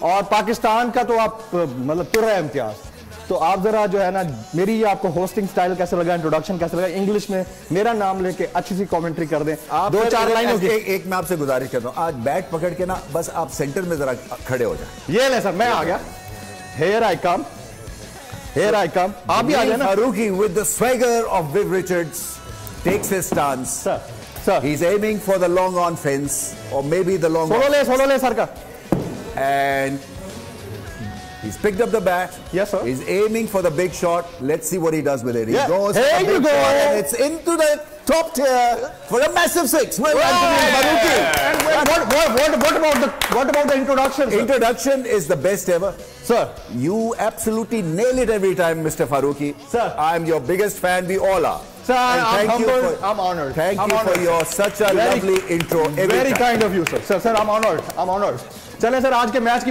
और पाकिस्तान का तो आप मतलब तुर्रा इम्तियाज। तो आप जरा जो है ना मेरी ये आपको होस्टिंग स्टाइल कैसे लगा, इंट्रोडक्शन कैसे लगा, इंग्लिश में मेरा नाम लेके अच्छी सी कमेंट्री कर दें। आप दो चार लाइनों की एक मैं आपसे गुजारिश करता हूँ, आज बैट पकड़ के ना बस आप सेंटर में जरा खड़े हो जाए। ये ले सर, मैं आ गया। Here I come, here I come। आप भी आ जाए ना। Farooqui with the swagger of Viv Richards takes his stance. Sir, he's aiming for the long on fence or maybe the long. Solo ले सर का। And he's picked up the bat. Yes, sir. He's aiming for the big shot. Let's see what he does with it. He goes. Here you go. And it's into the top tier for a massive six. Well, Jameel Farooqui. And what about the introduction? Sir? Introduction is the best ever. Sir, you absolutely nail it every time, Mr. Farooqui. Sir, I'm your biggest fan. We all are. Sir, I'm humbled. I'm honored. Thank you for your such a lovely intro. Very kind of you, sir. Sir, I'm honored. चलें sir, आज के match की